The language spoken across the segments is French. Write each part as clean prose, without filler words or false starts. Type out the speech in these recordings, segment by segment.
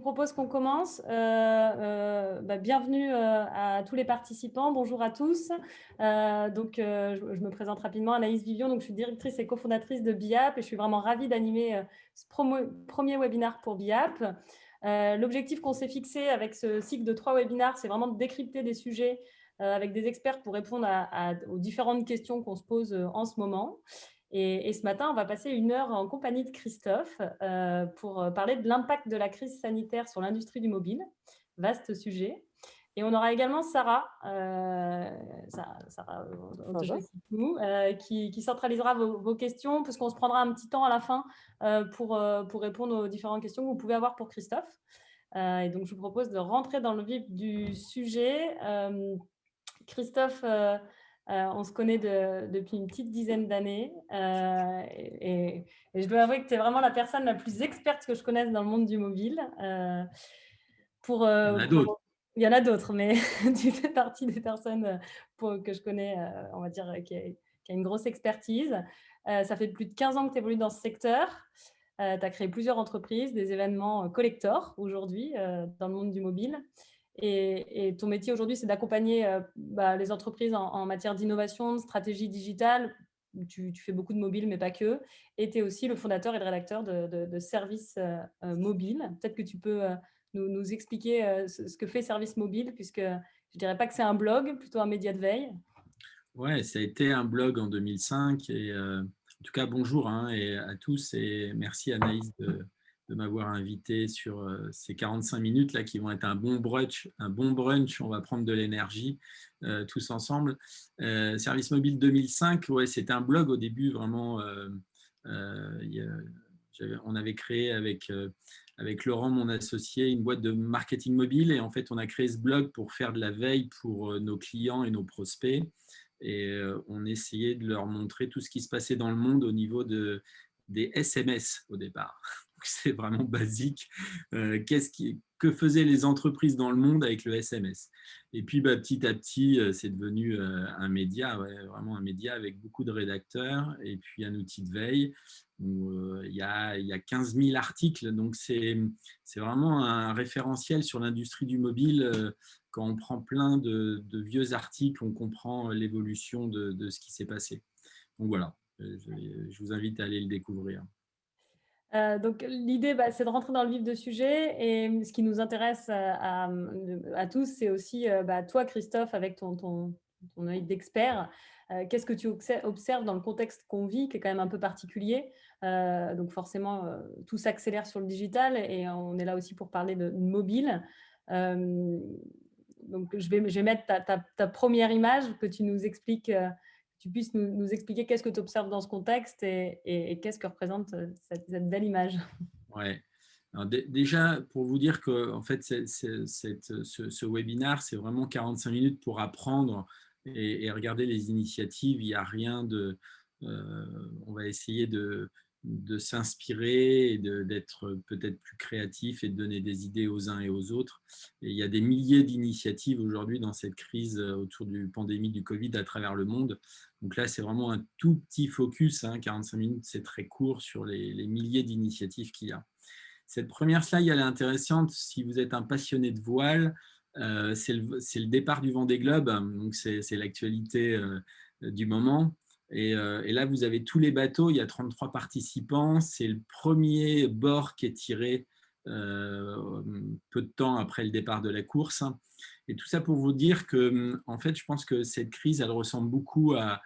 propose qu'on commence. Bienvenue à tous les participants. Bonjour à tous. Je me présente rapidement, Anaïs Vivion. Donc, je suis directrice et cofondatrice de BIAP et je suis vraiment ravie d'animer ce premier webinaire pour BIAP. L'objectif qu'on s'est fixé avec ce cycle de 3 webinaires, c'est vraiment de décrypter des sujets avec des experts pour répondre aux différentes questions qu'on se pose en ce moment. Et ce matin, on va passer 1 heure en compagnie de Christophe pour parler de l'impact de la crise sanitaire sur l'industrie du mobile. Vaste sujet. Et on aura également Sarah, Sarah Bonjour. qui centralisera vos questions, puisqu'on se prendra un petit temps à la fin pour répondre aux différentes questions que vous pouvez avoir pour Christophe. Et donc, je vous propose de rentrer dans le vif du sujet. Christophe, on se connaît depuis une petite dizaine d'années et je dois avouer que tu es vraiment la personne la plus experte que je connaisse dans le monde du mobile. Il y en a d'autres. Il y en a d'autres, mais tu fais partie des personnes que je connais, on va dire, qui a une grosse expertise. Ça fait plus de 15 ans que tu évolues dans ce secteur. Tu as créé plusieurs entreprises, des événements collector aujourd'hui dans le monde du mobile. Et ton métier aujourd'hui, c'est d'accompagner les entreprises en matière d'innovation, de stratégie digitale. Tu fais beaucoup de mobile, mais pas que. Et tu es aussi le fondateur et le rédacteur de Service Mobile. Peut-être que tu peux nous expliquer ce que fait Service Mobile, puisque je ne dirais pas que c'est un blog, plutôt un média de veille. Ouais, ça a été un blog en 2005. Et, en tout cas, bonjour et à tous et merci Anaïs de m'avoir invité sur ces 45 minutes là qui vont être un bon brunch. On va prendre de l'énergie tous ensemble. Service Mobile 2005, ouais, c'était un blog au début vraiment. On avait créé avec Laurent, mon associé, une boîte de marketing mobile et en fait, on a créé ce blog pour faire de la veille pour nos clients et nos prospects. Et on essayait de leur montrer tout ce qui se passait dans le monde au niveau des SMS au départ. C'est vraiment basique. Que faisaient les entreprises dans le monde avec le SMS? Et puis petit à petit, c'est devenu un média, ouais, vraiment un média avec beaucoup de rédacteurs et puis un outil de veille où il y a 15 000 articles. Donc c'est vraiment un référentiel sur l'industrie du mobile. Quand on prend plein de vieux articles, on comprend l'évolution de ce qui s'est passé. Donc voilà, je vous invite à aller le découvrir. Donc l'idée, c'est de rentrer dans le vif du sujet et ce qui nous intéresse à tous, c'est aussi toi, Christophe, avec ton œil d'expert. Qu'est-ce que tu observes dans le contexte qu'on vit, qui est quand même un peu particulier? Donc forcément, tout s'accélère sur le digital et on est là aussi pour parler de mobile. Donc je vais mettre ta première image, que tu nous expliques, tu puisses nous expliquer qu'est-ce que tu observes dans ce contexte et qu'est-ce que représente cette belle image. Ouais. Alors, déjà, pour vous dire que en fait, ce webinaire, c'est vraiment 45 minutes pour apprendre et regarder les initiatives. Il n'y a rien de… on va essayer de s'inspirer et d'être peut-être plus créatif et de donner des idées aux uns et aux autres. Et il y a des milliers d'initiatives aujourd'hui dans cette crise autour du pandémie du Covid à travers le monde. Donc là, c'est vraiment un tout petit focus. 45 minutes, c'est très court sur les milliers d'initiatives qu'il y a. Cette première slide, elle est intéressante si vous êtes un passionné de voile. C'est le départ du Vendée Globe, donc c'est l'actualité du moment. Et là, vous avez tous les bateaux, il y a 33 participants. C'est le premier bord qui est tiré peu de temps après le départ de la course. Et tout ça pour vous dire que, en fait, je pense que cette crise, elle ressemble beaucoup à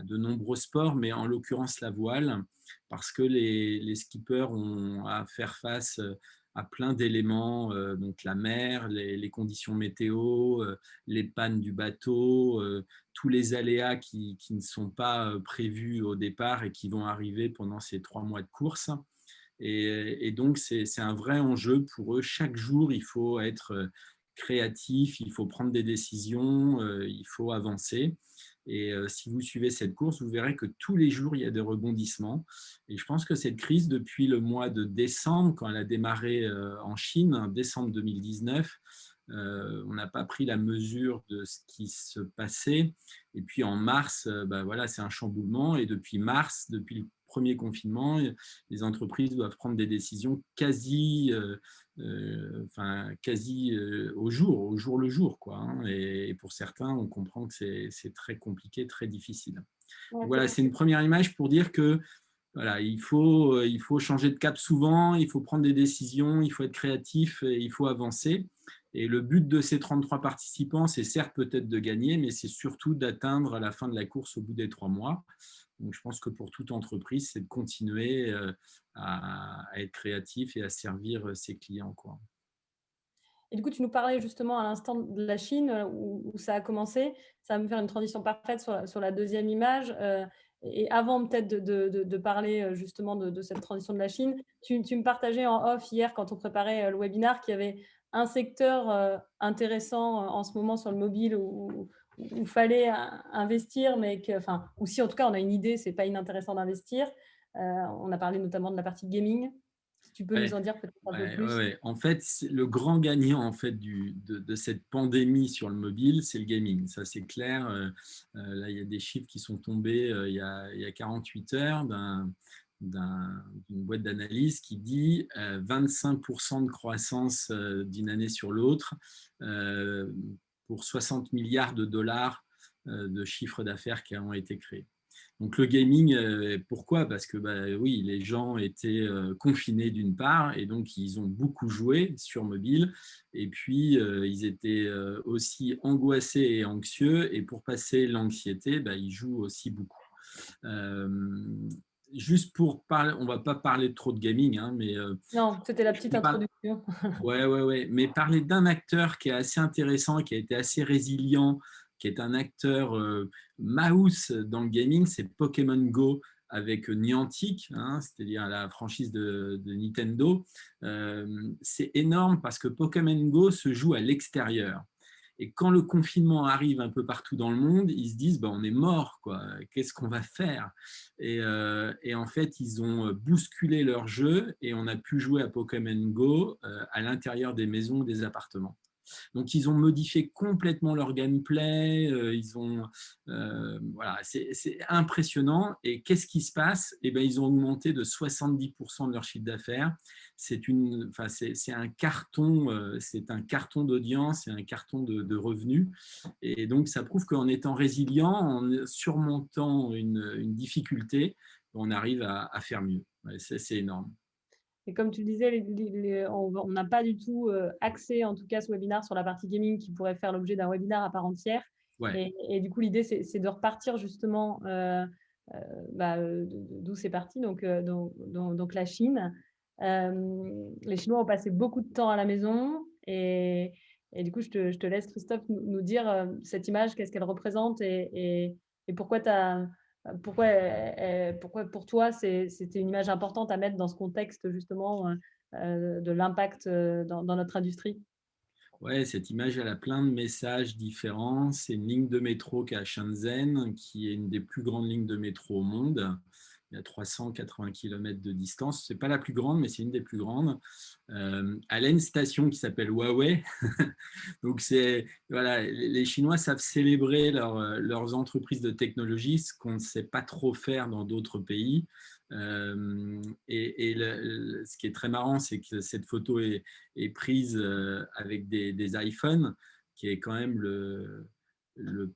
de nombreux sports, mais en l'occurrence la voile, parce que les skippers ont à faire face à plein d'éléments, donc la mer, les conditions météo, les pannes du bateau, tous les aléas qui ne sont pas prévus au départ et qui vont arriver pendant ces 3 mois de course. Et donc, c'est un vrai enjeu pour eux. Chaque jour, il faut être créatif, il faut prendre des décisions, il faut avancer. Et si vous suivez cette course, vous verrez que tous les jours, il y a des rebondissements. Et je pense que cette crise, depuis le mois de décembre, quand elle a démarré en Chine, décembre 2019, on n'a pas pris la mesure de ce qui se passait. Et puis en mars, voilà, c'est un chamboulement. Et depuis mars, depuis le premier confinement, les entreprises doivent prendre des décisions quasi au jour le jour, quoi, hein. Et pour certains, on comprend que c'est très compliqué, très difficile. Ouais, Voilà, c'est une première image pour dire que voilà, il faut changer de cap souvent, il faut prendre des décisions, il faut être créatif et il faut avancer. Et le but de ces 33 participants, c'est certes peut-être de gagner, mais c'est surtout d'atteindre à la fin de la course au bout des 3 mois. Donc, je pense que pour toute entreprise, c'est de continuer à être créatif et à servir ses clients, quoi. et du coup, tu nous parlais justement à l'instant de la Chine, où ça a commencé. Ça va me faire une transition parfaite sur la deuxième image, et avant peut-être de parler, justement de cette transition de la Chine, tu me partageais en off hier quand on préparait, le webinaire qu'il y avait un secteur, intéressant, en ce moment sur le mobile où il fallait investir, mais que enfin, ou si en tout cas on a une idée, c'est pas inintéressant d'investir. On a parlé notamment de la partie gaming. Si tu peux nous Ouais, en dire peut-être un peu ouais, ouais, plus? ouais. En fait, le grand gagnant en fait, de cette pandémie sur le mobile, c'est le gaming. Ça, c'est clair. Là, il y a des chiffres qui sont tombés il y a 48 heures d'une boîte d'analyse qui dit 25% de croissance d'une année sur l'autre euh, pour 60 milliards de dollars de chiffre d'affaires qui ont été créés. Donc le gaming, pourquoi? Parce que bah, oui, les gens étaient confinés d'une part et donc ils ont beaucoup joué sur mobile et puis ils étaient aussi angoissés et anxieux et pour passer l'anxiété, bah, ils jouent aussi beaucoup. Euh, Juste pour parler, on va pas parler trop de gaming, hein, mais Non, c'était la je petite vais pas- introduction. ouais, ouais, ouais, mais parler d'un acteur qui est assez intéressant, qui a été assez résilient, qui est un acteur mouse dans le gaming, c'est Pokémon Go avec Niantic, hein, c'est-à-dire la franchise de Nintendo. C'est énorme parce que Pokémon Go se joue à l'extérieur. Et quand le confinement arrive un peu partout dans le monde, ils se disent bah, on est mort, quoi. Qu'est-ce qu'on va faire? Et en fait, ils ont bousculé leur jeu et on a pu jouer à Pokémon Go à l'intérieur des maisons, des appartements. Donc, ils ont modifié complètement leur gameplay. Voilà, c'est impressionnant. Et qu'est-ce qui se passe? Eh ben, ils ont augmenté de 70% de leur chiffre d'affaires. C'est un carton d'audience et un carton de revenus. Et donc, ça prouve qu'en étant résilient, en surmontant une difficulté, on arrive à faire mieux. Ouais, c'est énorme. Et comme tu le disais, on n'a pas du tout axé, en tout cas, ce webinaire sur la partie gaming qui pourrait faire l'objet d'un webinaire à part entière. Ouais. Et du coup, l'idée, c'est de repartir justement d'où c'est parti, donc la Chine. Les Chinois ont passé beaucoup de temps à la maison et du coup, je te laisse, Christophe, nous dire cette image, qu'est-ce qu'elle représente et pourquoi tu as pourquoi pour toi c'était une image importante à mettre dans ce contexte justement de l'impact dans notre industrie? Ouais, cette image, elle a plein de messages différents. C'est une ligne de métro qui est à Shenzhen, qui est une des plus grandes lignes de métro au monde. Il y a 380 km de distance. Ce n'est pas la plus grande, mais c'est une des plus grandes. Elle a une station qui s'appelle Huawei. Donc, voilà, les Chinois savent célébrer leurs entreprises de technologie, ce qu'on ne sait pas trop faire dans d'autres pays. Ce qui est très marrant, c'est que cette photo est prise avec des iPhones, qui est quand même le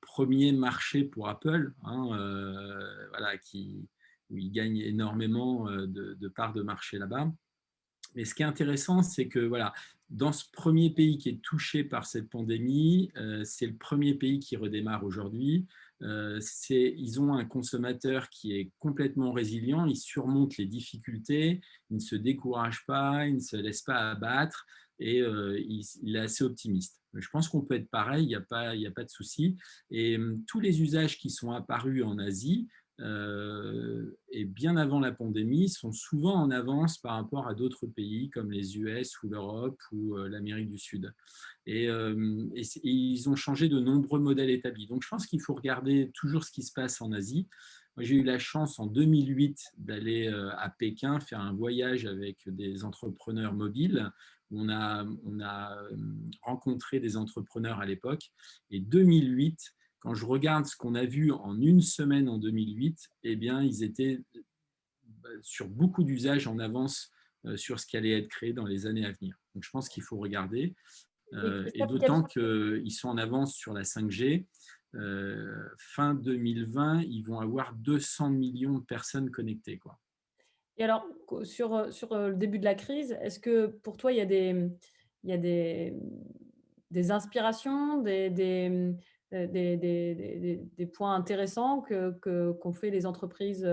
premier marché pour Apple, hein, voilà, où il gagne énormément de parts de marché là-bas. Mais ce qui est intéressant, c'est que voilà, dans ce premier pays qui est touché par cette pandémie, c'est le premier pays qui redémarre aujourd'hui. Ils ont un consommateur qui est complètement résilient, il surmonte les difficultés, il ne se décourage pas, il ne se laisse pas abattre et il est assez optimiste. Je pense qu'on peut être pareil, il y a pas de souci. Et tous les usages qui sont apparus en Asie, et bien avant la pandémie, sont souvent en avance par rapport à d'autres pays comme les US ou l'Europe ou l'Amérique du Sud. Et ils ont changé de nombreux modèles établis. Donc je pense qu'il faut regarder toujours ce qui se passe en Asie. Moi, j'ai eu la chance en 2008 d'aller à Pékin faire un voyage avec des entrepreneurs mobiles. On a rencontré des entrepreneurs à l'époque. Et 2008, quand je regarde ce qu'on a vu en une semaine en 2008, eh bien, ils étaient sur beaucoup d'usages en avance sur ce qui allait être créé dans les années à venir. Donc, je pense qu'il faut regarder. Et Et Christophe, quels d'autant sont qu'ils sont en avance sur la 5G. Fin 2020, ils vont avoir 200 millions de personnes connectées, quoi. Et alors, sur le début de la crise, est-ce que pour toi, il y a des inspirations, des points intéressants qu'ont fait les entreprises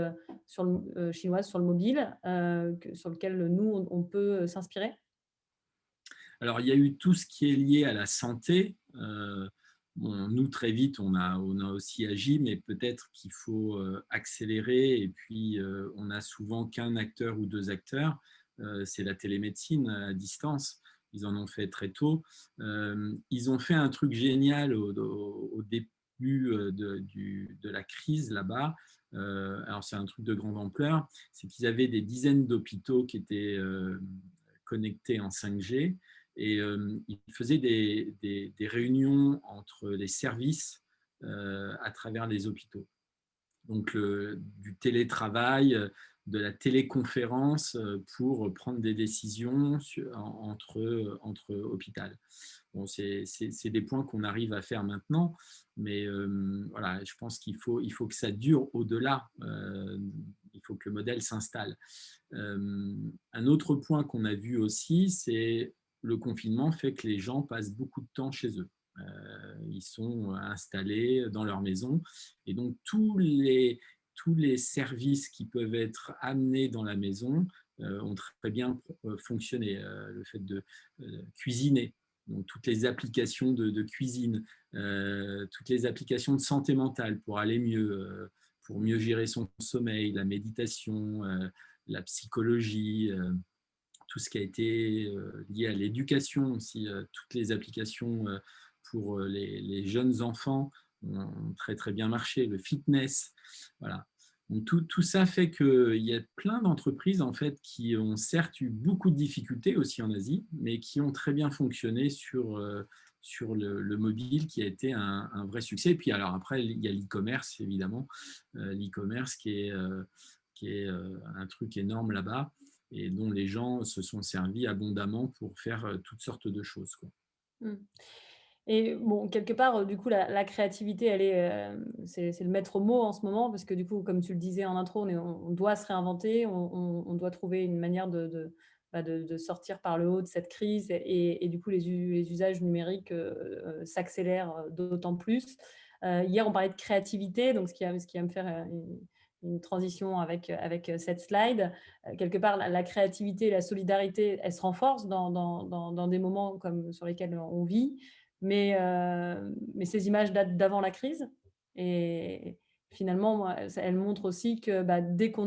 chinoises sur le mobile, sur lesquels nous, on peut s'inspirer? Alors, il y a eu tout ce qui est lié à la santé. Bon, nous, très vite, on a aussi agi, mais peut-être qu'il faut accélérer. Et puis, on n'a souvent qu'un acteur ou deux acteurs. C'est la télémédecine à distance. Ils en ont fait très tôt. Ils ont fait un truc génial au début de la crise là-bas. Alors, c'est un truc de grande ampleur. C'est qu'ils avaient des dizaines d'hôpitaux qui étaient connectés en 5G. Et il faisait des réunions entre les services à travers les hôpitaux. Donc, du télétravail, de la téléconférence pour prendre des décisions entre hôpitaux. Bon, c'est des points qu'on arrive à faire maintenant, mais voilà, je pense qu'il faut que ça dure au-delà. Il faut que le modèle s'installe. Un autre point qu'on a vu aussi, c'est le confinement fait que les gens passent beaucoup de temps chez eux. Ils sont installés dans leur maison et donc tous les services qui peuvent être amenés dans la maison ont très bien fonctionné. Le fait de cuisiner, donc toutes les applications de cuisine, toutes les applications de santé mentale pour aller mieux, pour mieux gérer son sommeil, la méditation, la psychologie, tout ce qui a été lié à l'éducation aussi, toutes les applications pour les jeunes enfants ont très très bien marché, le fitness, voilà. Donc tout ça fait qu'il y a plein d'entreprises en fait qui ont certes eu beaucoup de difficultés aussi en Asie, mais qui ont très bien fonctionné sur le mobile qui a été un vrai succès. Et puis alors après, il y a l'e-commerce évidemment, l'e-commerce qui est un truc énorme là-bas et dont les gens se sont servis abondamment pour faire toutes sortes de choses, quoi. Mmh. Et bon, quelque part, du coup, la créativité, c'est le maître mot en ce moment parce que du coup, comme tu le disais en intro, on doit se réinventer, on doit trouver une manière de sortir par le haut de cette crise et du coup, les usages numériques s'accélèrent d'autant plus. Hier, on parlait de créativité, donc ce qui va me faire une transition avec cette slide. Quelque part, la créativité et la solidarité, elles se renforcent dans des moments comme sur lesquels on vit. Mais ces images datent d'avant la crise et finalement, moi, elles montrent aussi que bah, dès qu'on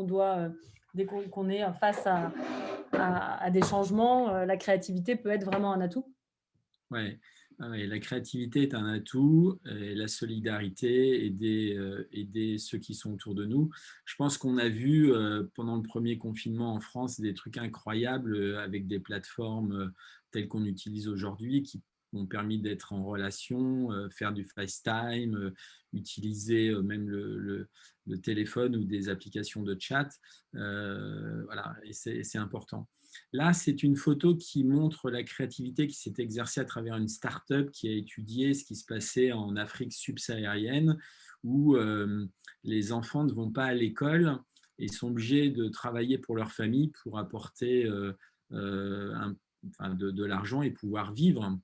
doit, qu'on est face à des changements, la créativité peut être vraiment un atout. Ouais, ouais, la créativité est un atout, et la solidarité, aider ceux qui sont autour de nous. Je pense qu'on a vu pendant le premier confinement en France des trucs incroyables avec des plateformes telles qu'on utilise aujourd'hui qui ont permis d'être en relation, faire du FaceTime, utiliser même le téléphone ou des applications de chat. Voilà, et c'est important. Là, c'est une photo qui montre la créativité qui s'est exercée à travers une start-up qui a étudié ce qui se passait en Afrique subsaharienne, où les enfants ne vont pas à l'école et sont obligés de travailler pour leur famille pour apporter de l'argent et pouvoir vivre.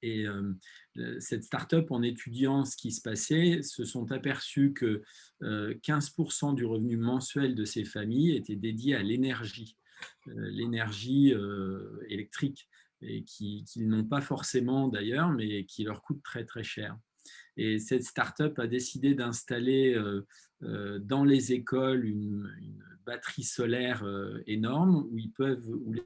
Et cette start-up, en étudiant ce qui se passait, se sont aperçus que 15% du revenu mensuel de ces familles était dédié à l'énergie électrique, et qu'ils n'ont pas forcément d'ailleurs, mais qui leur coûte très très cher. Et cette start-up a décidé d'installer dans les écoles une batterie solaire énorme où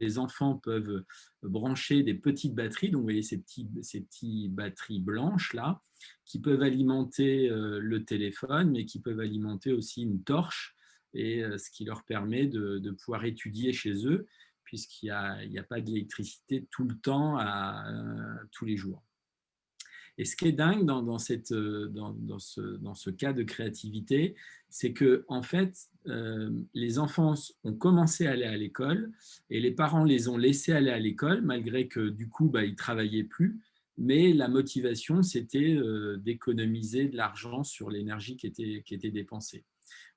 les enfants peuvent brancher des petites batteries. Donc, vous voyez ces petites batteries blanches là, qui peuvent alimenter le téléphone, mais qui peuvent alimenter aussi une torche, et ce qui leur permet de pouvoir étudier chez eux, puisqu'il n'y a pas d'électricité tout le temps, tous les jours. Et ce qui est dingue dans ce cas de créativité, c'est que en fait, les enfants ont commencé à aller à l'école et les parents les ont laissés aller à l'école, malgré que du coup, ils ne travaillaient plus. Mais la motivation, c'était d'économiser de l'argent sur l'énergie qui était dépensée.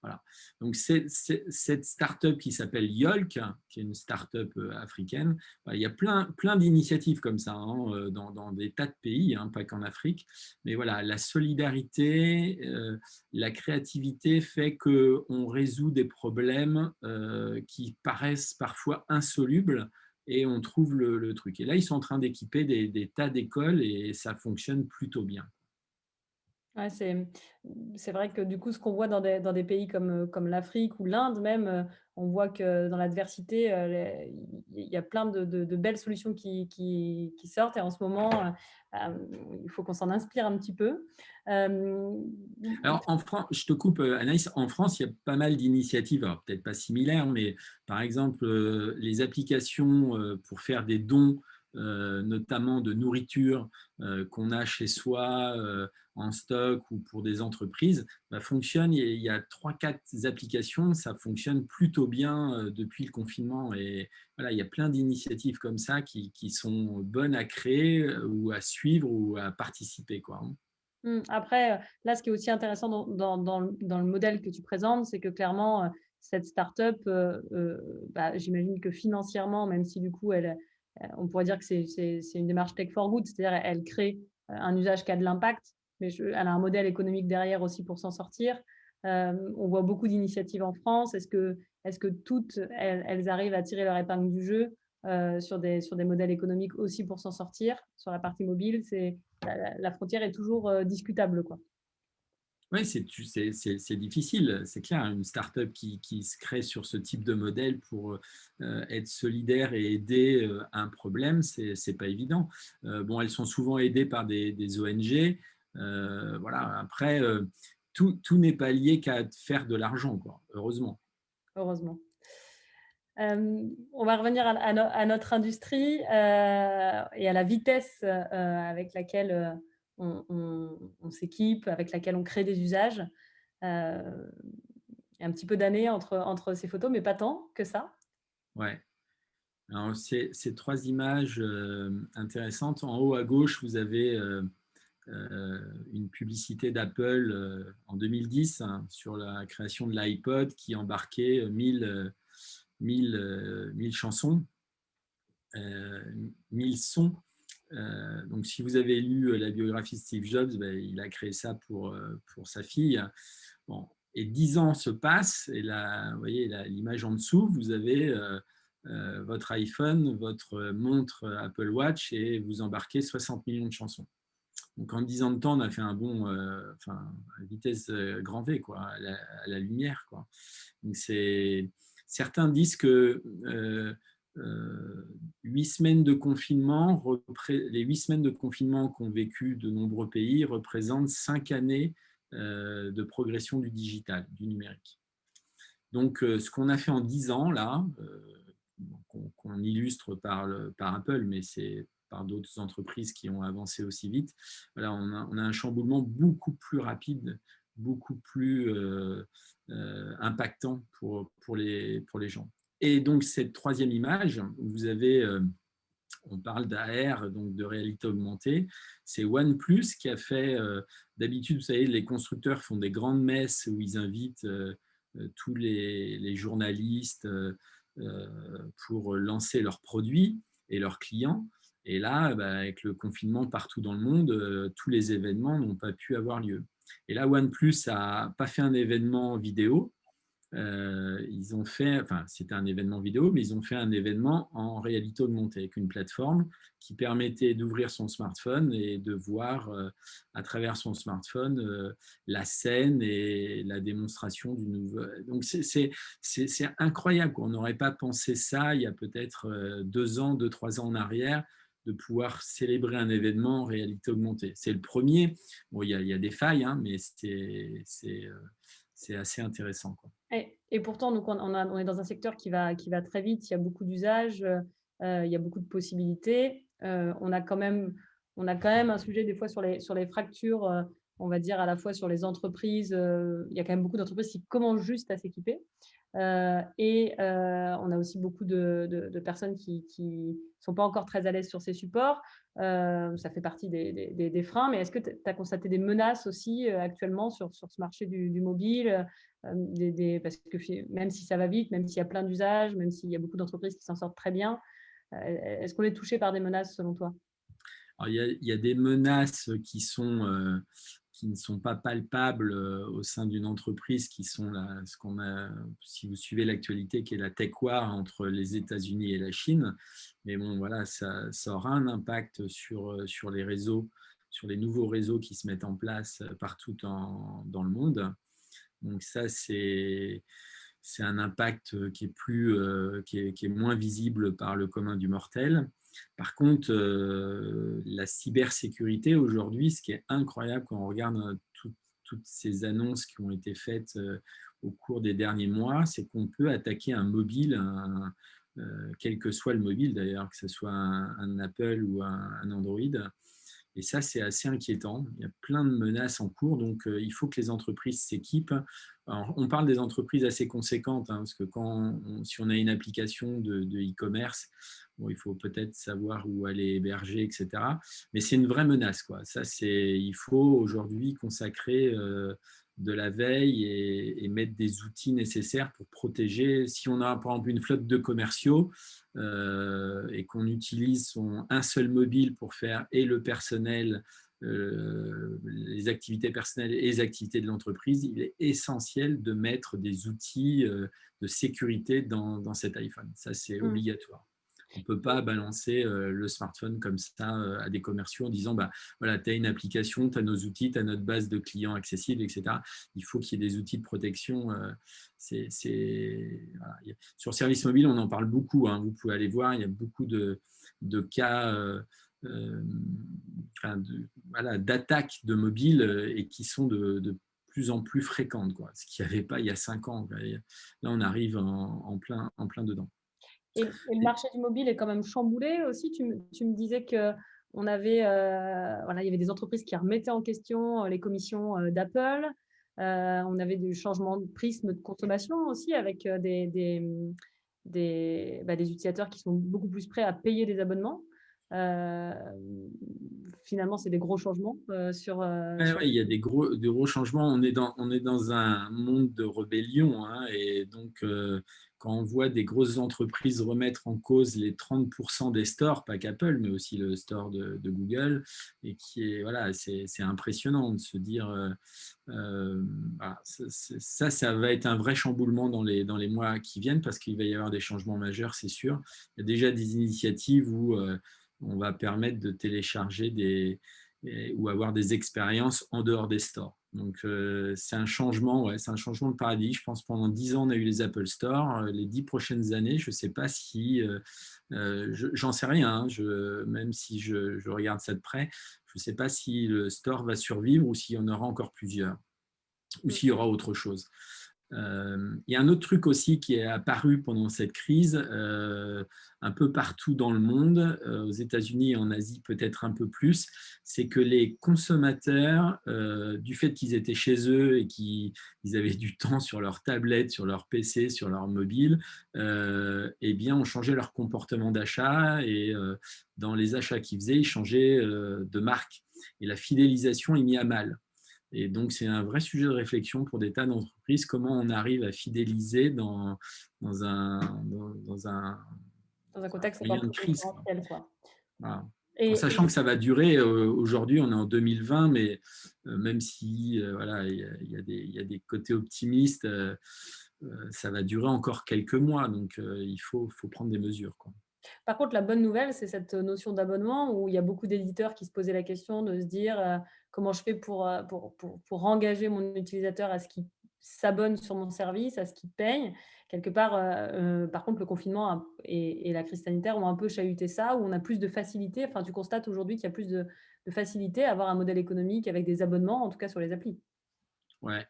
Voilà. Donc, cette start-up qui s'appelle Yolk, qui est une start-up africaine, il y a plein d'initiatives comme ça dans des tas de pays, pas qu'en Afrique. Mais voilà, la solidarité, la créativité fait qu'on résout des problèmes qui paraissent parfois insolubles et on trouve le truc. Et là, ils sont en train d'équiper des tas d'écoles et ça fonctionne plutôt bien. Ouais, c'est vrai que du coup, ce qu'on voit dans des pays comme l'Afrique ou l'Inde même, on voit que dans l'adversité, il y a plein de belles solutions qui sortent et en ce moment, il faut qu'on s'en inspire un petit peu. Hem, Alors, en France, je te coupe, Anaïs, en France, il y a pas mal d'initiatives, alors peut-être pas similaires, mais par exemple, les applications pour faire des dons, notamment de nourriture qu'on a chez soi en stock ou pour des entreprises, fonctionnent. Il y a 3-4 applications, ça fonctionne plutôt bien depuis le confinement. Et voilà, il y a plein d'initiatives comme ça qui sont bonnes à créer ou à suivre ou à participer, quoi. Après, là, ce qui est aussi intéressant dans le modèle que tu présentes, c'est que clairement, cette start-up, j'imagine que financièrement, même si du coup on pourrait dire que c'est une démarche tech for good, c'est-à-dire elle crée, un usage qui a de l'impact, mais elle a un modèle économique derrière aussi pour s'en sortir. On voit beaucoup d'initiatives en France. Est-ce que toutes elles arrivent à tirer leur épingle du jeu, sur des modèles économiques aussi pour s'en sortir? Sur la partie mobile, la frontière est toujours discutable, quoi. Oui, c'est difficile, c'est clair. Une start-up qui se crée sur ce type de modèle pour être solidaire et aider à un problème, c'est pas évident. Bon, elles sont souvent aidées par des ONG. Voilà. Après, tout n'est pas lié qu'à faire de l'argent, quoi, heureusement. Heureusement. On va revenir à notre industrie et à la vitesse avec laquelle on s'équipe, avec laquelle on crée des usages. Euh, Il y a un petit peu d'années entre ces photos, mais pas tant que ça. Ouais. Alors, ces trois images intéressantes. En haut à gauche, vous avez une publicité d'Apple en 2010 sur la création de l'iPod qui embarquait 1000 chansons, 1000 sons. Donc, si vous avez lu la biographie de Steve Jobs, il a créé ça pour sa fille. Bon. Et 10 ans se passent, et là, vous voyez l'image en dessous, vous avez votre iPhone, votre montre Apple Watch, et vous embarquez 60 millions de chansons. Donc en 10 ans de temps, on a fait un bond à vitesse grand V, quoi, à la lumière, quoi. Donc certains disent que 8 semaines de confinement, les 8 semaines de confinement qu'ont vécu de nombreux pays représentent 5 années de progression du digital, du numérique. Donc ce qu'on a fait en 10 ans, là, qu'on illustre par Apple, mais c'est par d'autres entreprises qui ont avancé aussi vite. Voilà, on a un chamboulement beaucoup plus rapide, beaucoup plus impactant pour les gens. Et donc, cette troisième image, vous avez, on parle d'AR, donc de réalité augmentée, c'est OnePlus qui a fait, d'habitude, vous savez, les constructeurs font des grandes messes où ils invitent tous les journalistes pour lancer leurs produits et leurs clients. Et là, avec le confinement partout dans le monde, tous les événements n'ont pas pu avoir lieu. Et là, OnePlus n'a pas fait un événement vidéo. Ils ont fait, enfin, c'était un événement vidéo, mais ils ont fait un événement en réalité augmentée avec une plateforme qui permettait d'ouvrir son smartphone et de voir à travers son smartphone la scène et la démonstration du nouveau. Donc, c'est incroyable. On n'aurait pas pensé ça il y a peut-être 2 ans, 2-3 ans en arrière, de pouvoir célébrer un événement en réalité augmentée. C'est le premier. Bon, il y a des failles, mais c'est assez intéressant, quoi. Et pourtant, donc on est dans un secteur qui va très vite. Il y a beaucoup d'usages, il y a beaucoup de possibilités. On a quand même, on a quand même un sujet des fois sur les fractures, on va dire à la fois sur les entreprises. Il y a quand même beaucoup d'entreprises qui commencent juste à s'équiper. On a aussi beaucoup de personnes qui ne sont pas encore très à l'aise sur ces supports. Ça fait partie des freins, mais est-ce que tu as constaté des menaces aussi actuellement sur ce marché du mobile, parce que même si ça va vite, même s'il y a plein d'usages, même s'il y a beaucoup d'entreprises qui s'en sortent très bien, est-ce qu'on est touché par des menaces selon toi? Alors, il y a des menaces qui ne sont pas palpables au sein d'une entreprise, qui sont ce qu'on a, si vous suivez l'actualité, qui est la tech war entre les États-Unis et la Chine. Mais bon, voilà, ça aura un impact sur les réseaux, sur les nouveaux réseaux qui se mettent en place partout dans le monde. Donc ça, c'est un impact qui est moins visible par le commun du mortel. Par contre, la cybersécurité aujourd'hui, ce qui est incroyable quand on regarde toutes ces annonces qui ont été faites au cours des derniers mois, c'est qu'on peut attaquer un mobile, quel que soit le mobile d'ailleurs, que ce soit un Apple ou un Android. Et ça, c'est assez inquiétant. Il y a plein de menaces en cours, donc il faut que les entreprises s'équipent. Alors, on parle des entreprises assez conséquentes, parce que si on a une application de e-commerce, bon, il faut peut-être savoir où aller héberger, etc. Mais c'est une vraie menace, quoi. Ça, il faut aujourd'hui consacrer de la veille et mettre des outils nécessaires pour protéger. Si on a par exemple une flotte de commerciaux et qu'on utilise un seul mobile pour faire et le personnel, les activités personnelles et les activités de l'entreprise, il est essentiel de mettre des outils de sécurité dans cet iPhone. Ça, c'est obligatoire. On ne peut pas balancer le smartphone comme ça à des commerciaux en disant voilà, tu as une application, tu as nos outils, tu as notre base de clients accessibles, etc. Il faut qu'il y ait des outils de protection. Voilà. Sur Service Mobile, on en parle beaucoup. Vous pouvez aller voir, il y a beaucoup de cas d'attaques de mobile et qui sont de plus en plus fréquentes, quoi. Ce qu'il n'y avait pas il y a 5 ans. Là, on arrive en plein dedans. Et le marché du mobile est quand même chamboulé aussi. Tu me disais qu'il y avait des entreprises qui remettaient en question les commissions d'Apple. On avait du changement de prisme de consommation aussi avec des utilisateurs qui sont beaucoup plus prêts à payer des abonnements. Finalement, c'est des gros changements Il y a des gros changements. On est dans un monde de rébellion. Et donc, quand on voit des grosses entreprises remettre en cause les 30% des stores, pas qu'Apple, mais aussi le store de Google, et c'est impressionnant de se dire ça va être un vrai chamboulement dans les mois qui viennent, parce qu'il va y avoir des changements majeurs, c'est sûr. Il y a déjà des initiatives où on va permettre de télécharger ou avoir des expériences en dehors des stores. Donc, c'est un changement de paradigme. Je pense que pendant 10 ans, on a eu les Apple Store. Les 10 prochaines années, je ne sais pas si... j'en sais rien, même si je regarde ça de près, je ne sais pas si le store va survivre ou s'il y en aura encore plusieurs, ou s'il y aura autre chose. Il y a un autre truc aussi qui est apparu pendant cette crise, un peu partout dans le monde, aux États-Unis et en Asie peut-être un peu plus, c'est que les consommateurs, du fait qu'ils étaient chez eux et qu'ils avaient du temps sur leur tablette, sur leur PC, sur leur mobile, eh bien, ont changé leur comportement d'achat et dans les achats qu'ils faisaient, ils changeaient de marque. Et la fidélisation est mise à mal. Et donc, c'est un vrai sujet de réflexion pour des tas d'entreprises, comment on arrive à fidéliser dans un contexte moyen encore de plus crise. concurrentiel, quoi. Voilà. En Et sachant que ça va durer, aujourd'hui on est en 2020, mais même si il y a des côtés optimistes, ça va durer encore quelques mois, donc il faut prendre des mesures, quoi. Par contre, la bonne nouvelle, c'est cette notion d'abonnement où il y a beaucoup d'éditeurs qui se posaient la question de se dire comment je fais pour engager mon utilisateur à ce qu'il s'abonne sur mon service, à ce qu'il paye. Quelque part, par contre, le confinement et la crise sanitaire ont un peu chahuté ça, où on a plus de facilité. Enfin, tu constates aujourd'hui qu'il y a plus de facilité à avoir un modèle économique avec des abonnements, en tout cas sur les applis. Ouais.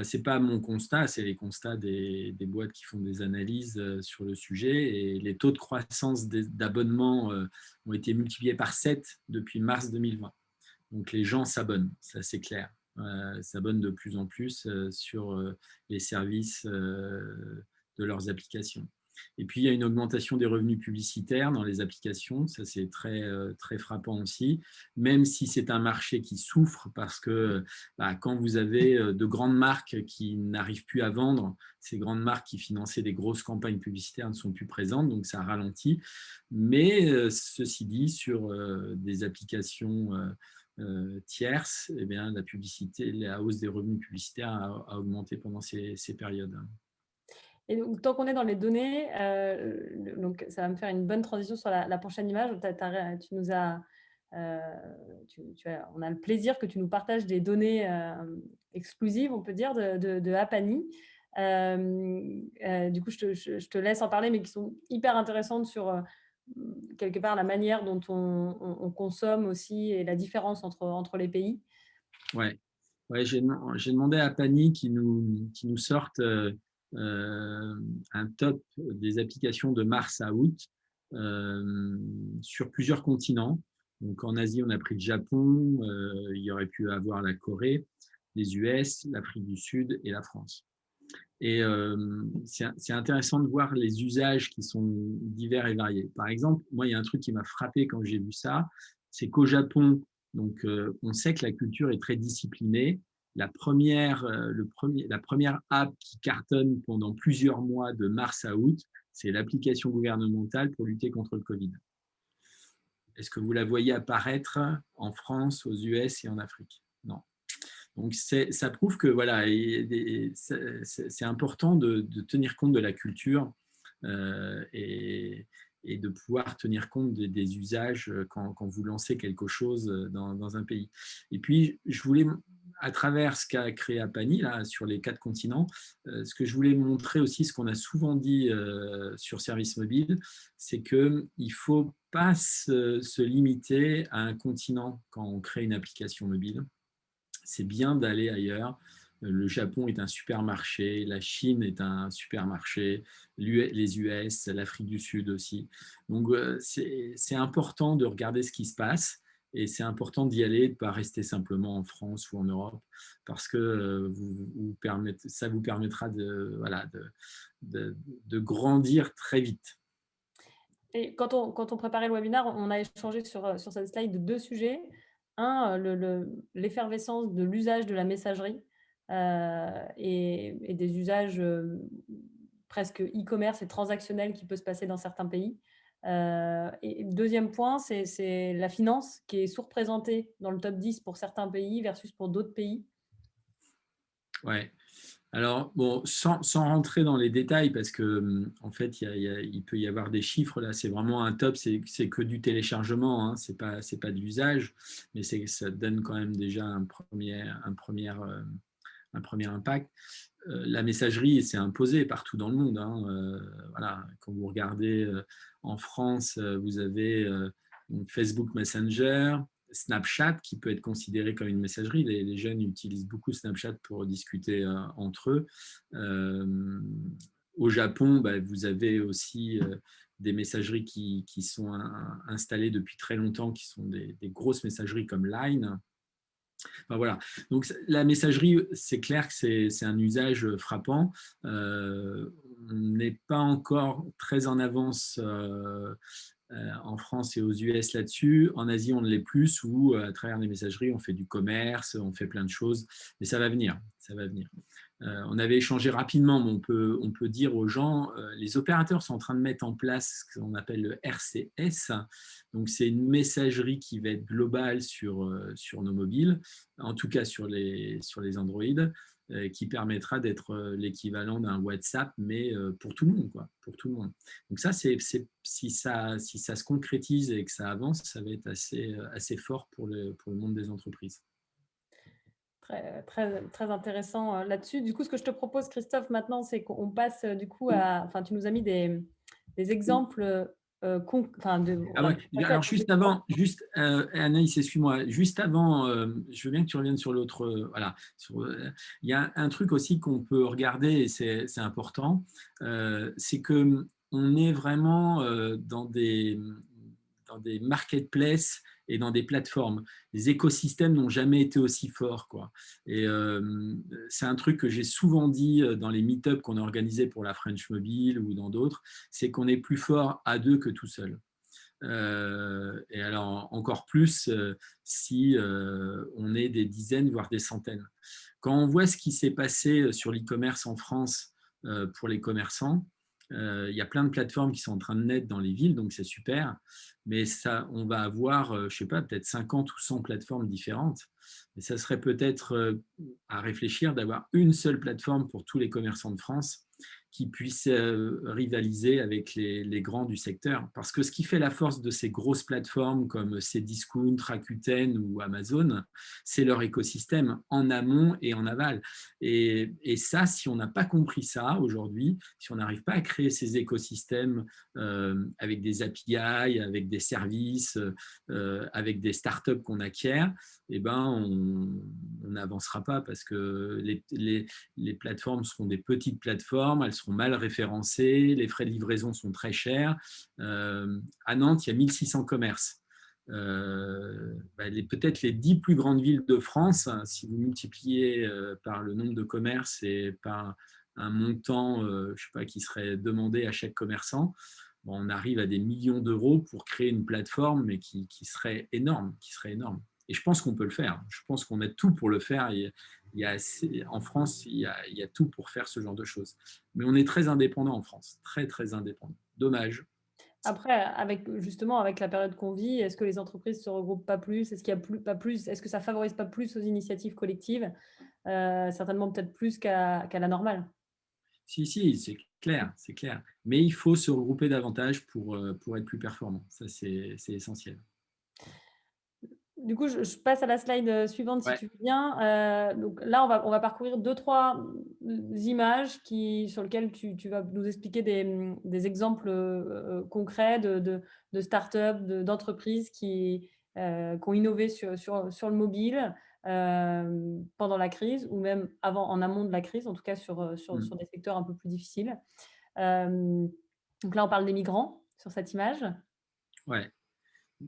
Ce n'est pas mon constat, c'est les constats des boîtes qui font des analyses sur le sujet. Et les taux de croissance d'abonnements ont été multipliés par 7 depuis mars 2020. Donc les gens s'abonnent, ça c'est clair. S'abonnent de plus en plus sur les services de leurs applications. Et puis, il y a une augmentation des revenus publicitaires dans les applications. Ça, c'est très frappant aussi, même si c'est un marché qui souffre parce que quand vous avez de grandes marques qui n'arrivent plus à vendre, ces grandes marques qui finançaient des grosses campagnes publicitaires ne sont plus présentes, donc ça ralentit. Mais ceci dit, sur des applications tierces, eh bien, la publicité, la hausse des revenus publicitaires a augmenté pendant ces périodes. Et donc, tant qu'on est dans les données, donc ça va me faire une bonne transition sur la prochaine image. Tu nous as, on a le plaisir que tu nous partages des données exclusives, on peut dire, de Apani. Du coup, je te laisse en parler, mais qui sont hyper intéressantes sur quelque part la manière dont on consomme aussi et la différence entre les pays. Ouais. J'ai demandé à Pani qui nous sorte un top des applications de mars à août sur plusieurs continents. Donc en Asie, on a pris le Japon, il y aurait pu avoir la Corée, les US, l'Afrique du Sud et la France. Et c'est intéressant de voir les usages qui sont divers et variés. Par exemple, moi, il y a un truc qui m'a frappé quand j'ai vu ça, c'est qu'au Japon, donc, on sait que la culture est très disciplinée. La première app qui cartonne pendant plusieurs mois de mars à août, c'est l'application gouvernementale pour lutter contre le Covid. Est-ce que vous la voyez apparaître en France, aux US et en Afrique? Non. Donc, ça prouve que voilà, c'est important de tenir compte de la culture et de pouvoir tenir compte des usages quand vous lancez quelque chose dans un pays. Et puis, je voulais, à travers ce qu'a créé Apani là, sur les 4 continents, ce que je voulais montrer aussi, ce qu'on a souvent dit sur Service Mobile, c'est qu'il ne faut pas se limiter à un continent quand on crée une application mobile. C'est bien d'aller ailleurs. Le Japon est un supermarché, la Chine est un supermarché, les US, l'Afrique du Sud aussi. Donc, c'est important de regarder ce qui se passe et c'est important d'y aller, de ne pas rester simplement en France ou en Europe parce que ça vous permettra de grandir très vite. Et quand on préparait le webinaire, on a échangé sur cette slide de 2 sujets. Un, l'effervescence de l'usage de la messagerie et des usages presque e-commerce et transactionnels qui peut se passer dans certains pays. Et le deuxième point, c'est la finance qui est sous-représentée dans le top 10 pour certains pays versus pour d'autres pays. Ouais. Alors, bon, sans rentrer dans les détails, parce que en fait, il peut y avoir des chiffres là, c'est vraiment un top, c'est que du téléchargement, hein, c'est pas de l'usage, mais ça donne quand même déjà un premier impact. La messagerie s'est imposée partout dans le monde. Hein, voilà, quand vous regardez en France, vous avez Facebook Messenger, Snapchat, qui peut être considéré comme une messagerie. Les jeunes utilisent beaucoup Snapchat pour discuter entre eux. Au Japon, vous avez aussi des messageries qui sont installées depuis très longtemps, qui sont des grosses messageries comme Line. Enfin, voilà. Donc, la messagerie, c'est clair que c'est un usage frappant. On n'est pas encore très en avance en France et aux US là-dessus. En Asie, on ne l'est plus, où à travers les messageries, on fait du commerce, on fait plein de choses, mais ça va venir. Ça va venir. On avait échangé rapidement, mais on peut dire aux gens, les opérateurs sont en train de mettre en place ce qu'on appelle le RCS. Donc, c'est une messagerie qui va être globale sur nos mobiles, en tout cas sur les Android, qui permettra d'être l'équivalent d'un WhatsApp, mais pour tout le monde, quoi, pour tout le monde. Donc ça, si ça se concrétise et que ça avance, ça va être assez fort pour le monde des entreprises. Très intéressant là-dessus. Du coup, ce que je te propose, Christophe, maintenant, c'est qu'on passe du coup enfin, tu nous as mis des exemples Ah ouais. Alors Anaïs, excuse-moi, juste avant, je veux bien que tu reviennes sur l'autre. Voilà, il y a un truc aussi qu'on peut regarder et c'est important, c'est que on est vraiment dans des marketplaces et dans des plateformes. Les écosystèmes n'ont jamais été aussi forts, quoi. Et c'est un truc que j'ai souvent dit dans les meet-ups qu'on a organisés pour la French Mobile ou dans d'autres, c'est qu'on est plus fort à deux que tout seul. Et alors encore plus si on est des dizaines, voire des centaines. Quand on voit ce qui s'est passé sur l'e-commerce en France pour les commerçants, il y a plein de plateformes qui sont en train de naître dans les villes, donc c'est super. Mais ça, on va avoir, je ne sais pas, peut-être 50 ou 100 plateformes différentes. Et ça serait peut-être à réfléchir d'avoir une seule plateforme pour tous les commerçants de France qui puissent rivaliser avec les grands du secteur. Parce que ce qui fait la force de ces grosses plateformes comme Cdiscount, Rakuten ou Amazon, c'est leur écosystème en amont et en aval. Et ça, si on n'a pas compris ça aujourd'hui, si on n'arrive pas à créer ces écosystèmes avec des API, avec des services, avec des startups qu'on acquiert, eh ben, on n'avancera pas parce que les plateformes seront des petites plateformes, elles seront mal référencées, les frais de livraison sont très chers. À Nantes, il y a 1600 commerces. Peut-être les 10 plus grandes villes de France, si vous multipliez par le nombre de commerces et par un montant je sais pas, qui serait demandé à chaque commerçant, on arrive à des millions d'euros pour créer une plateforme mais qui serait énorme, Et je pense qu'on peut le faire. Je pense qu'on a tout pour le faire. En France, il y a tout pour faire ce genre de choses. Mais on est très indépendant en France, très, très indépendant. Dommage. Après, justement, avec la période qu'on vit, est-ce que les entreprises se regroupent pas plus? Est-ce qu'il y a pas plus? Est-ce que ça favorise pas plus aux initiatives collectives? Certainement peut-être plus qu'à la normale. Si, c'est clair, c'est clair. Mais il faut se regrouper davantage pour être plus performant. Ça, c'est essentiel. Du coup, je passe à la slide suivante si Ouais. tu veux bien. Donc là, on va parcourir 2-3 images sur lesquelles tu vas nous expliquer des exemples concrets de startups, d'entreprises qui ont innové sur le mobile pendant la crise ou même en amont de la crise, en tout cas sur des secteurs un peu plus difficiles. Donc là, on parle des migrants sur cette image. Ouais.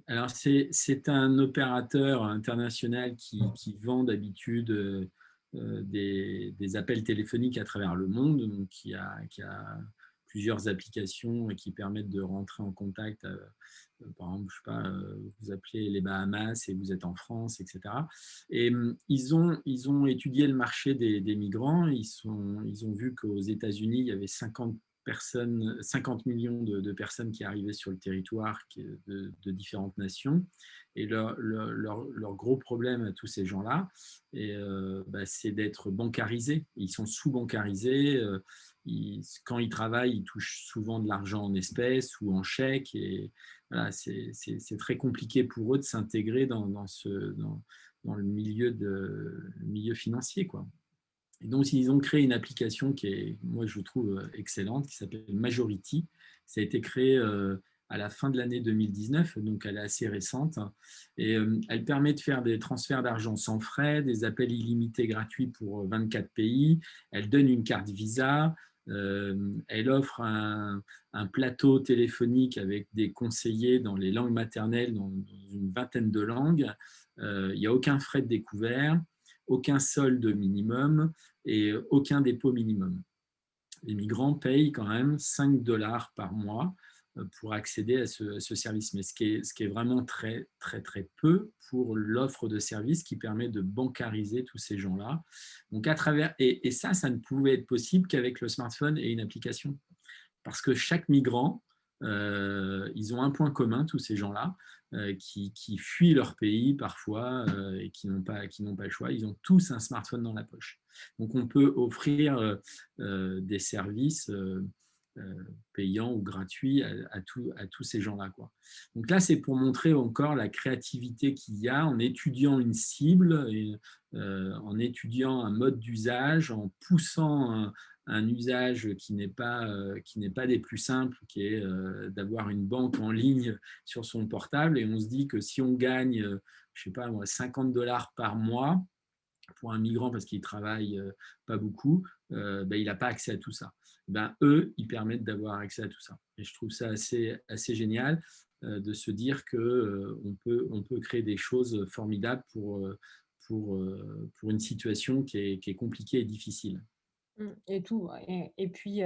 Alors, c'est un opérateur international qui vend d'habitude des appels téléphoniques à travers le monde, donc qui a plusieurs applications qui permettent de rentrer en contact. Par exemple, je sais pas, vous appelez les Bahamas et vous êtes en France, etc. Et ils ont étudié le marché des migrants. Ils ont vu qu'aux États-Unis, il y avait 50 millions de personnes qui arrivaient sur le territoire de différentes nations. Et leur gros problème à tous ces gens-là, c'est d'être bancarisés. Ils sont sous-bancarisés. Quand ils travaillent, ils touchent souvent de l'argent en espèces ou en chèques. Et voilà, c'est très compliqué pour eux de s'intégrer dans le milieu financier, quoi. Et donc, ils ont créé une application qui est, moi, je trouve excellente, qui s'appelle Majority. Ça a été créé à la fin de l'année 2019, donc elle est assez récente. Et elle permet de faire des transferts d'argent sans frais, des appels illimités gratuits pour 24 pays. Elle donne une carte Visa. Elle offre un plateau téléphonique avec des conseillers dans les langues maternelles, dans une vingtaine de langues. Il n'y a aucun frais de découvert, aucun solde minimum et aucun dépôt minimum. Les migrants payent quand même 5 $ par mois pour accéder à ce service, mais ce qui est vraiment très, très, très peu pour l'offre de service qui permet de bancariser tous ces gens-là. Donc à travers, et ça ne pouvait être possible qu'avec le smartphone et une application. Parce que chaque migrant, ils ont un point commun, tous ces gens-là, qui fuient leur pays parfois et qui n'ont pas le choix. Ils ont tous un smartphone dans la poche. Donc, on peut offrir des services payants ou gratuits à tous ces gens-là, quoi. Donc là, c'est pour montrer encore la créativité qu'il y a en étudiant une cible, en étudiant un mode d'usage, en poussant un usage qui n'est pas des plus simples, qui est d'avoir une banque en ligne sur son portable. Et on se dit que si on gagne, je sais pas moi, 50 $ par mois pour un migrant parce qu'il travaille pas beaucoup, ben, il n'a pas accès à tout ça. Ben, eux, ils permettent d'avoir accès à tout ça. Et je trouve ça assez génial de se dire qu'on peut créer des choses formidables pour une situation qui est compliquée et difficile. Et tout et puis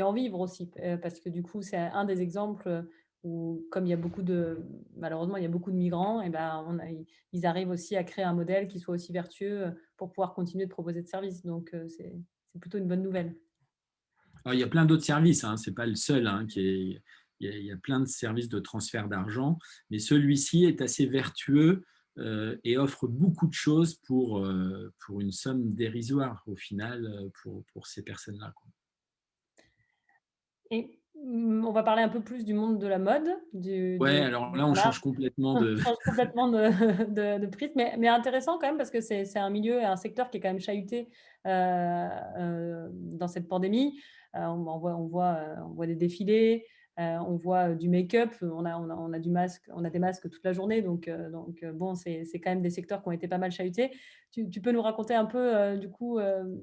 en vivre aussi, parce que du coup, c'est un des exemples, où comme il y a beaucoup de malheureusement, il y a beaucoup de migrants et ben, on a ils arrivent aussi à créer un modèle qui soit aussi vertueux, pour pouvoir continuer de proposer de services donc c'est plutôt une bonne nouvelle. Alors, il y a plein d'autres services, hein, ce n'est pas le seul. Hein, il y a plein de services de transfert d'argent, mais celui-ci est assez vertueux et offre beaucoup de choses pour une somme dérisoire au final pour ces personnes-là, quoi. Et on va parler un peu plus du monde de la mode, du Ouais, de alors là, on voilà, change complètement on de… change complètement de de prisme, mais intéressant quand même parce que c'est un milieu et un secteur qui est quand même chahuté, dans cette pandémie. On voit des défilés, on voit, du make-up, on a des masques toute la journée bon, c'est quand même des secteurs qui ont été pas mal chahutés. Tu peux nous raconter un peu, du coup,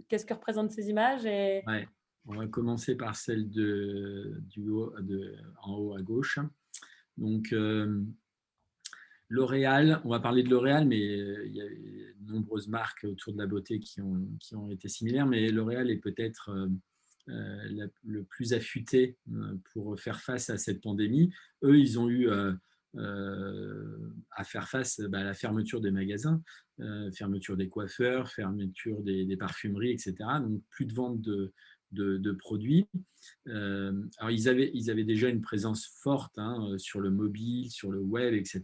qu'est-ce que représentent ces images et Ouais, on va commencer par celle en haut à gauche. Donc, L'Oréal, on va parler de L'Oréal, mais il y a de nombreuses marques autour de la beauté qui ont été similaires, mais L'Oréal est peut-être le plus affûté pour faire face à cette pandémie. Eux, ils ont eu à faire face à la fermeture des magasins, fermeture des coiffeurs, fermeture des parfumeries, etc. Donc, plus de vente de produits. Alors, ils avaient déjà une présence forte hein, sur le mobile, sur le web, etc.